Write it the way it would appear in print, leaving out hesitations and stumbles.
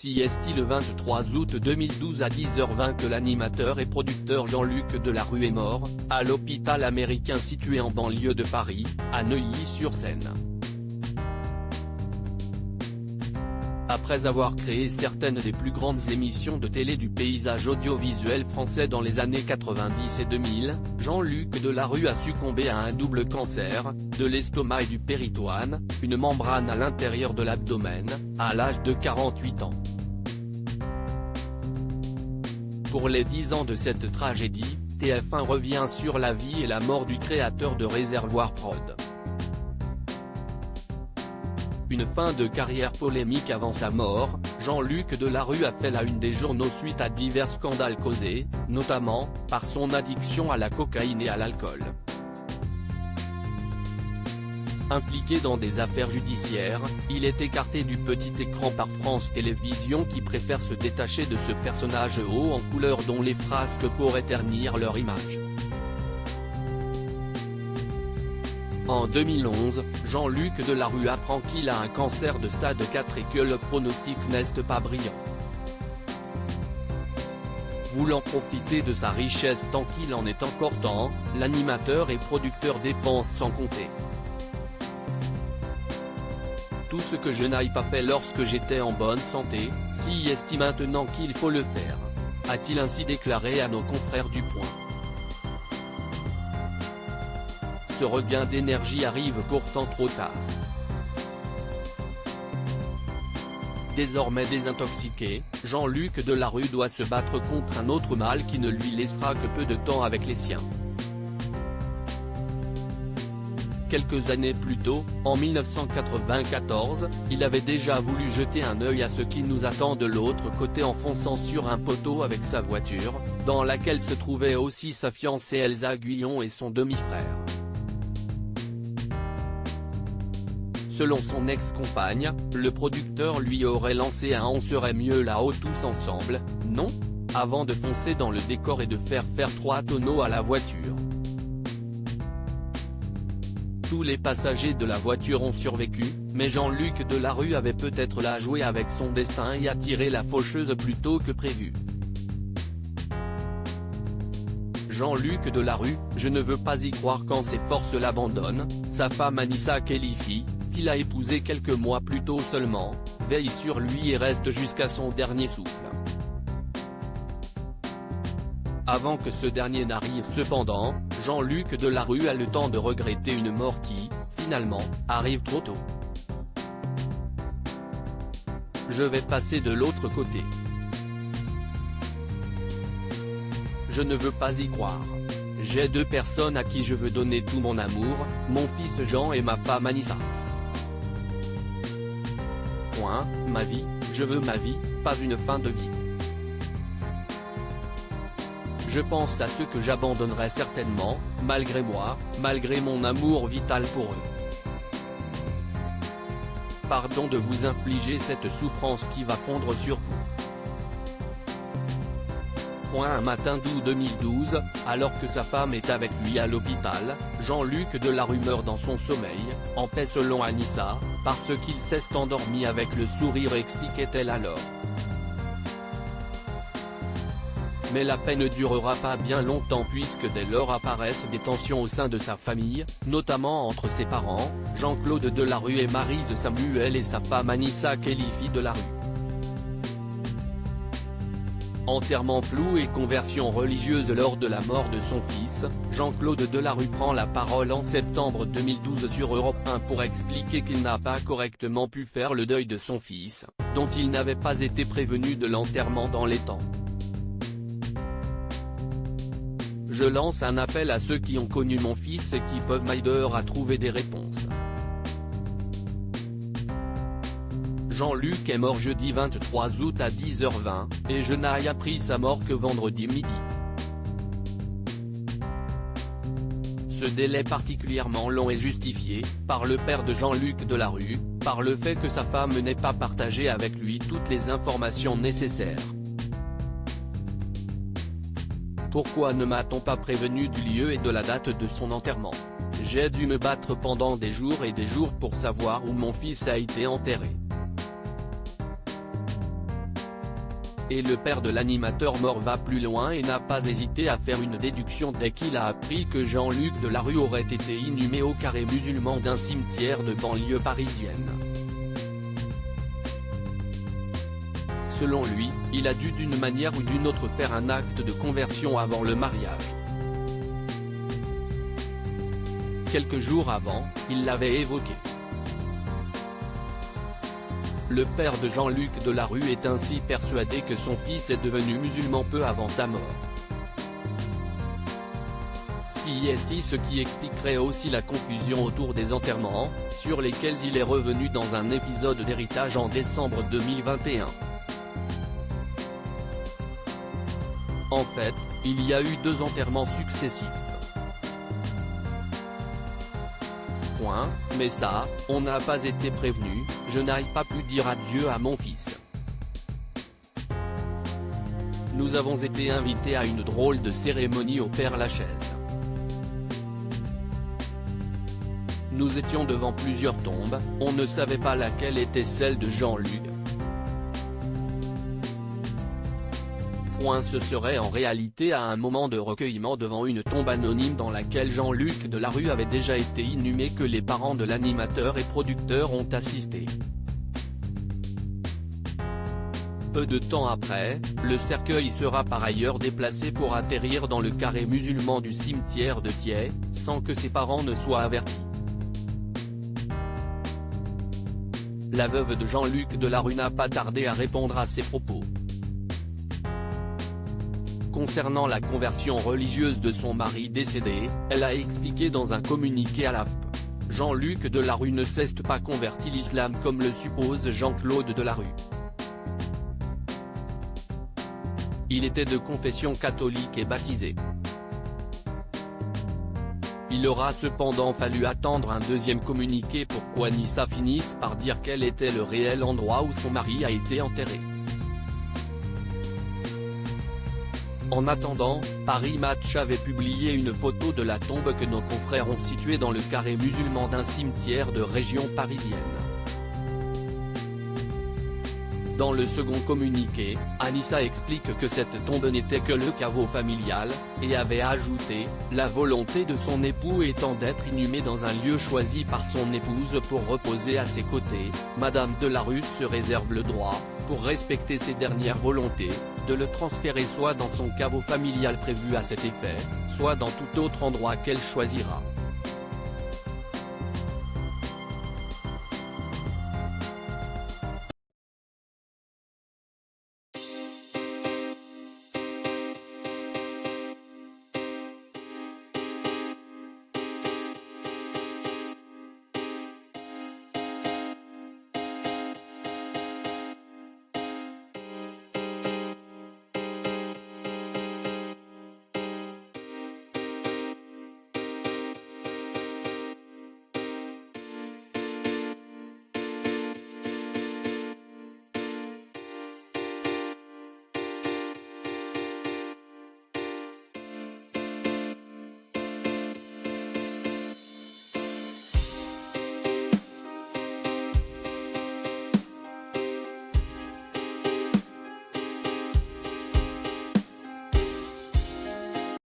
CST le 23 août 2012 à 10h20 que l'animateur et producteur Jean-Luc Delarue est mort, à l'hôpital américain situé en banlieue de Paris, à Neuilly-sur-Seine. Après avoir créé certaines des plus grandes émissions de télé du paysage audiovisuel français dans les années 90 et 2000, Jean-Luc Delarue a succombé à un double cancer, de l'estomac et du péritoine, une membrane à l'intérieur de l'abdomen, à l'âge de 48 ans. Pour les 10 ans de cette tragédie, TF1 revient sur la vie et la mort du créateur de Réservoir Prod. Une fin de carrière polémique avant sa mort, Jean-Luc Delarue a fait la une des journaux suite à divers scandales causés, notamment, par son addiction à la cocaïne et à l'alcool. Impliqué dans des affaires judiciaires, il est écarté du petit écran par France Télévisions qui préfère se détacher de ce personnage haut en couleur dont les frasques pourraient ternir leur image. En 2011, Jean-Luc Delarue apprend qu'il a un cancer de stade 4 et que le pronostic n'est pas brillant. Voulant profiter de sa richesse tant qu'il en est encore temps, l'animateur et producteur dépense sans compter. Tout ce que je n'ai pas fait lorsque j'étais en bonne santé, s'y estime maintenant qu'il faut le faire, a-t-il ainsi déclaré à nos confrères du Point. Ce regain d'énergie arrive pourtant trop tard. Désormais désintoxiqué, Jean-Luc Delarue doit se battre contre un autre mal qui ne lui laissera que peu de temps avec les siens. Quelques années plus tôt, en 1994, il avait déjà voulu jeter un œil à ce qui nous attend de l'autre côté en fonçant sur un poteau avec sa voiture, dans laquelle se trouvait aussi sa fiancée Elsa Guyon et son demi-frère. Selon son ex-compagne, le producteur lui aurait lancé un « on serait mieux là-haut tous ensemble, non ?», avant de foncer dans le décor et de faire 3 tonneaux à la voiture. Tous les passagers de la voiture ont survécu, mais Jean-Luc Delarue avait peut-être là joué avec son destin et attiré la faucheuse plus tôt que prévu. Jean-Luc Delarue, je ne veux pas y croire quand ses forces l'abandonnent, sa femme Anissa Khelifi, qu'il a épousée quelques mois plus tôt seulement, veille sur lui et reste jusqu'à son dernier souffle. Avant que ce dernier n'arrive cependant, Jean-Luc Delarue a le temps de regretter une mort qui, finalement, arrive trop tôt. Je vais passer de l'autre côté. Je ne veux pas y croire. J'ai 2 personnes à qui je veux donner tout mon amour, mon fils Jean et ma femme Anissa. Point, ma vie, je veux ma vie, pas une fin de vie. Je pense à ceux que j'abandonnerai certainement, malgré moi, malgré mon amour vital pour eux. Pardon de vous infliger cette souffrance qui va fondre sur vous. Un matin d'août 2012, alors que sa femme est avec lui à l'hôpital, Jean-Luc Delarue meurt dans son sommeil, en paix selon Anissa, parce qu'il s'est endormi avec le sourire, expliquait-elle alors. Mais la paix ne durera pas bien longtemps puisque dès lors apparaissent des tensions au sein de sa famille, notamment entre ses parents, Jean-Claude Delarue et Maryse Samuel et sa femme Anissa Khelifi Delarue. Enterrement flou et conversion religieuse lors de la mort de son fils, Jean-Claude Delarue prend la parole en septembre 2012 sur Europe 1 pour expliquer qu'il n'a pas correctement pu faire le deuil de son fils, dont il n'avait pas été prévenu de l'enterrement dans les temps. Je lance un appel à ceux qui ont connu mon fils et qui peuvent m'aider à trouver des réponses. Jean-Luc est mort jeudi 23 août à 10h20, et je n'ai appris sa mort que vendredi midi. Ce délai particulièrement long est justifié, par le père de Jean-Luc Delarue, par le fait que sa femme n'ait pas partagé avec lui toutes les informations nécessaires. Pourquoi ne m'a-t-on pas prévenu du lieu et de la date de son enterrement? J'ai dû me battre pendant des jours et des jours pour savoir où mon fils a été enterré. Et le père de l'animateur mort va plus loin et n'a pas hésité à faire une déduction dès qu'il a appris que Jean-Luc Delarue aurait été inhumé au carré musulman d'un cimetière de banlieue parisienne. Selon lui, il a dû d'une manière ou d'une autre faire un acte de conversion avant le mariage. Quelques jours avant, il l'avait évoqué. Le père de Jean-Luc Delarue est ainsi persuadé que son fils est devenu musulman peu avant sa mort. C'est ce qui expliquerait aussi la confusion autour des enterrements, sur lesquels il est revenu dans un épisode d'Héritage en décembre 2021. En fait, il y a eu 2 enterrements successifs. Mais ça, on n'a pas été prévenu, je n'ai pas pu dire adieu à mon fils. Nous avons été invités à une drôle de cérémonie au Père-Lachaise. Nous étions devant plusieurs tombes, on ne savait pas laquelle était celle de Jean-Luc. Ce serait en réalité à un moment de recueillement devant une tombe anonyme dans laquelle Jean-Luc Delarue avait déjà été inhumé que les parents de l'animateur et producteur ont assisté. Peu de temps après, le cercueil sera par ailleurs déplacé pour atterrir dans le carré musulman du cimetière de Thiais, sans que ses parents ne soient avertis. La veuve de Jean-Luc Delarue n'a pas tardé à répondre à ces propos. Concernant la conversion religieuse de son mari décédé, elle a expliqué dans un communiqué à l'AFP. Jean-Luc Delarue ne s'est pas converti l'islam comme le suppose Jean-Claude Delarue. Il était de confession catholique et baptisé. Il aura cependant fallu attendre un deuxième communiqué pour qu'Anissa finisse par dire quel était le réel endroit où son mari a été enterré. En attendant, Paris Match avait publié une photo de la tombe que nos confrères ont située dans le carré musulman d'un cimetière de région parisienne. Dans le second communiqué, Anissa explique que cette tombe n'était que le caveau familial, et avait ajouté « La volonté de son époux étant d'être inhumé dans un lieu choisi par son épouse pour reposer à ses côtés, Madame Delarue se réserve le droit, pour respecter ses dernières volontés, de le transférer soit dans son caveau familial prévu à cet effet, soit dans tout autre endroit qu'elle choisira ».